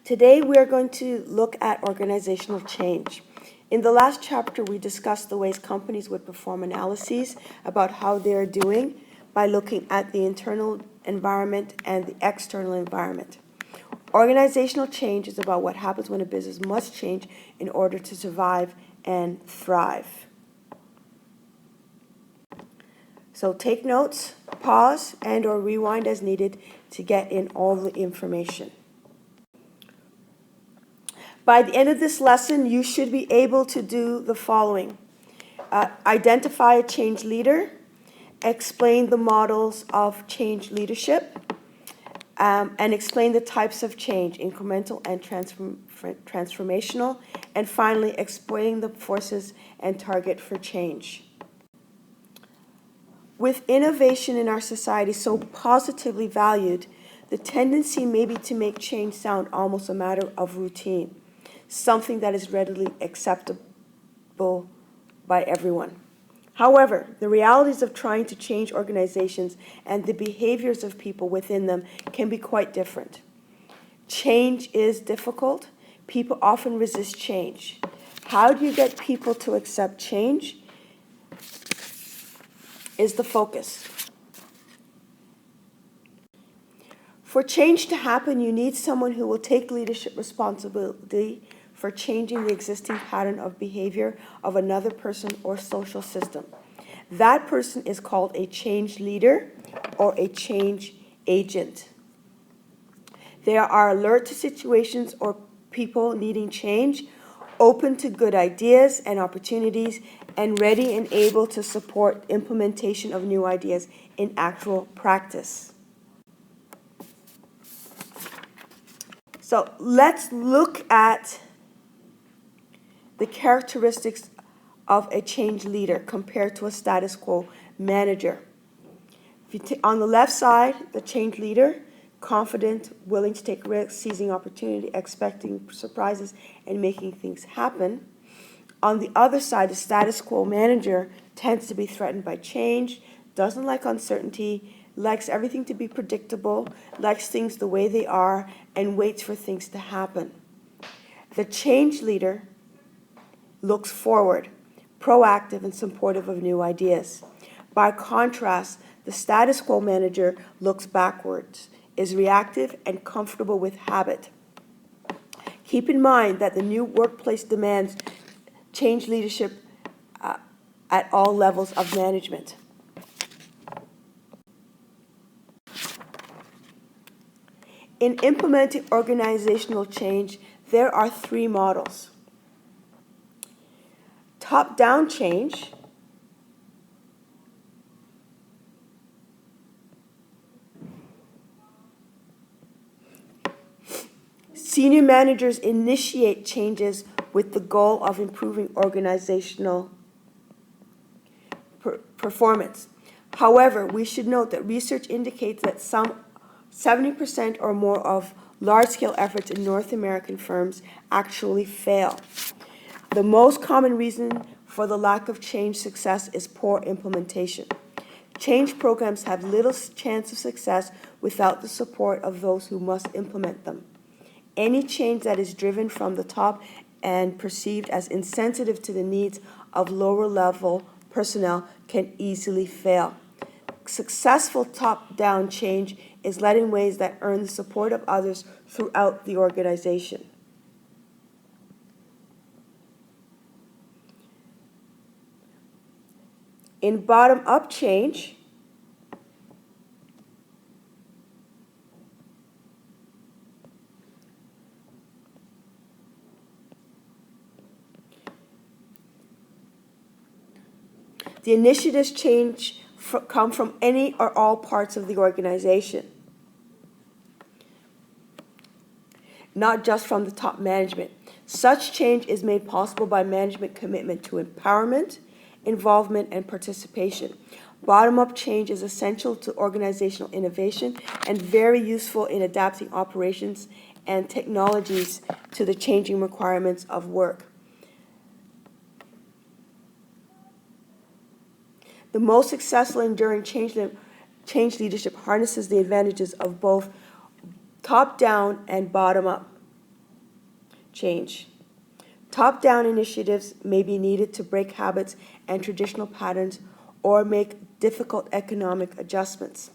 Today we are going to look at organizational change. In the last chapter, we discussed the ways companies would perform analyses about how they are doing by looking at the internal environment and the external environment. Organizational change is about what happens when a business must change in order to survive and thrive. So take notes, pause, and or rewind as needed to get in all the information. By the end of this lesson, you should be able to do the following. Identify a change leader, explain the models of change leadership, and explain the types of change, incremental and transformational, and finally, explain the forces and target for change. With innovation in our society so positively valued, the tendency may be to make change sound almost a matter of routine, something that is readily acceptable by everyone. However, the realities of trying to change organizations and the behaviors of people within them can be quite different. Change is difficult. People often resist change. How do you get people to accept change? Is the focus. For change to happen, you need someone who will take leadership responsibility for changing the existing pattern of behavior of another person or social system. That person is called a change leader or a change agent. They are alert to situations or people needing change, open to good ideas and opportunities, and ready and able to support implementation of new ideas in actual practice. So let's look at the characteristics of a change leader compared to a status quo manager. On the left side, the change leader, confident, willing to take risks, seizing opportunity, expecting surprises, and making things happen. On the other side, the status quo manager tends to be threatened by change, doesn't like uncertainty, likes everything to be predictable, likes things the way they are, and waits for things to happen. The change leader looks forward, proactive and supportive of new ideas. By contrast, the status quo manager looks backwards, is reactive and comfortable with habit. Keep in mind that the new workplace demands change leadership at all levels of management. In implementing organizational change, there are three models. Top-down change, senior managers initiate changes with the goal of improving organizational performance. However, we should note that research indicates that some 70% or more of large-scale efforts in North American firms actually fail. The most common reason for the lack of change success is poor implementation. Change programs have little chance of success without the support of those who must implement them. Any change that is driven from the top and perceived as insensitive to the needs of lower-level personnel can easily fail. Successful top-down change is led in ways that earn the support of others throughout the organization. In bottom-up change, the initiatives come from any or all parts of the organization, not just from the top management. Such change is made possible by management commitment to empowerment, involvement, and participation. Bottom-up change is essential to organizational innovation and very useful in adapting operations and technologies to the changing requirements of work. The most successful enduring change leadership harnesses the advantages of both top-down and bottom-up change. Top-down initiatives may be needed to break habits and traditional patterns or make difficult economic adjustments.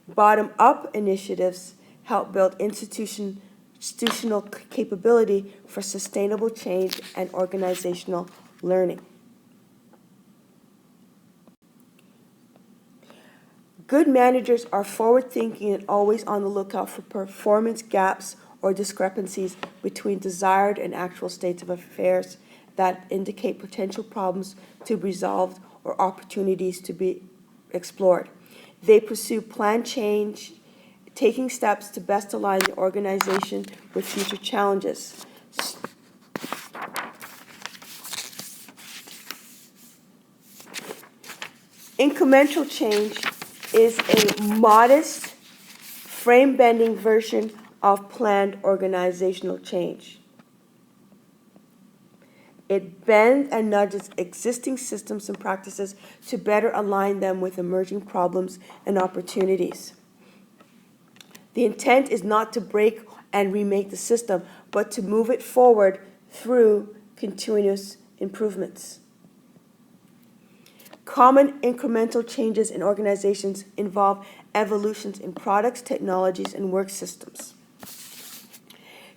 Bottom-up initiatives help build institutional capability for sustainable change and organizational learning. Good managers are forward-thinking and always on the lookout for performance gaps or discrepancies between desired and actual states of affairs that indicate potential problems to be resolved or opportunities to be explored. They pursue planned change, taking steps to best align the organization with future challenges. Incremental change is a modest, frame-bending version of planned organizational change. It bends and nudges existing systems and practices to better align them with emerging problems and opportunities. The intent is not to break and remake the system, but to move it forward through continuous improvements. Common incremental changes in organizations involve evolutions in products, technologies, and work systems.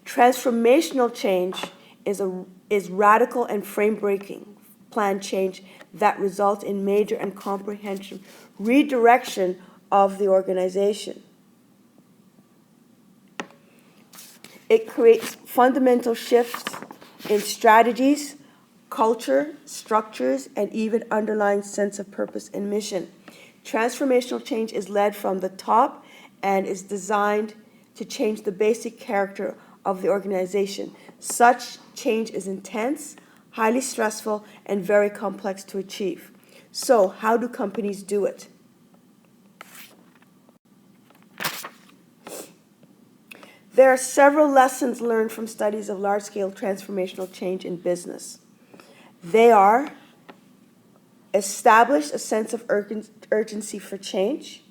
Transformational change is radical and frame-breaking planned change that results in major and comprehensive redirection of the organization. It creates fundamental shifts in strategies, culture, structures, and even underlying sense of purpose and mission. Transformational change is led from the top and is designed to change the basic character of the organization. Such change is intense, highly stressful, and very complex to achieve. So, how do companies do it? There are several lessons learned from studies of large-scale transformational change in business. They are: establish a sense of urgency for change,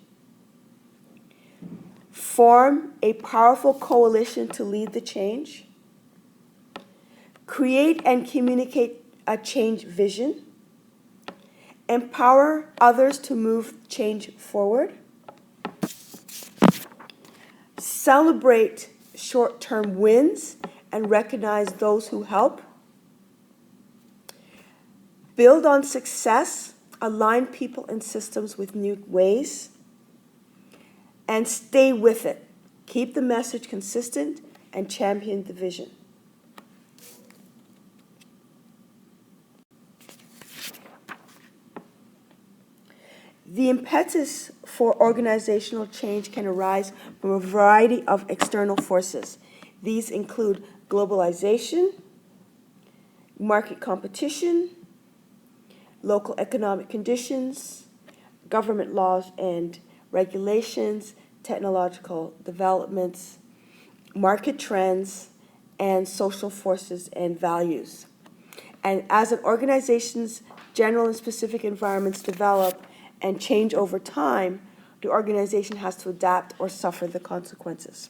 form a powerful coalition to lead the change, create and communicate a change vision, empower others to move change forward, celebrate short-term wins and recognize those who help, build on success, align people and systems with new ways, and stay with it. Keep the message consistent and champion the vision. The impetus for organizational change can arise from a variety of external forces. These include globalization, market competition, local economic conditions, government laws and regulations, technological developments, market trends, and social forces and values. And as an organization's general and specific environments develop and change over time, the organization has to adapt or suffer the consequences.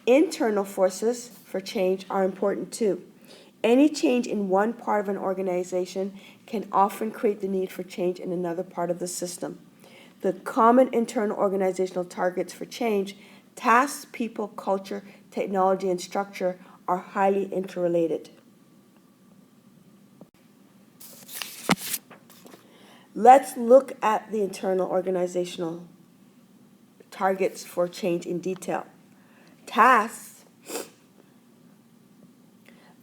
Internal forces for change are important too. Any change in one part of an organization can often create the need for change in another part of the system. The common internal organizational targets for change, tasks, people, culture, technology, and structure are highly interrelated. Let's look at the internal organizational targets for change in detail. Tasks,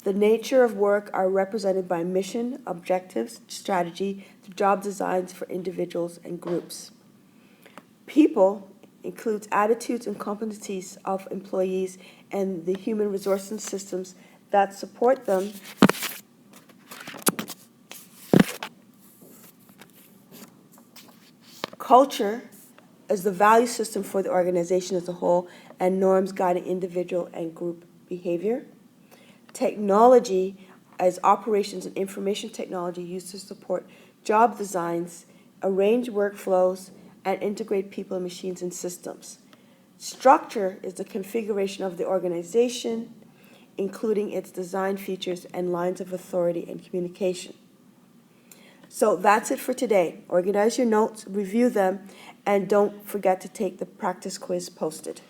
the nature of work, are represented by mission, objectives, strategy, job designs for individuals and groups. People includes attitudes and competencies of employees and the human resources systems that support them. Culture is the value system for the organization as a whole and norms guiding individual and group behavior. Technology as operations and information technology used to support job designs, arrange workflows, and integrate people, machines, and systems. Structure is the configuration of the organization. including its design features and lines of authority and communication. So that's it for today. Organize your notes, review them, and don't forget to take the practice quiz posted.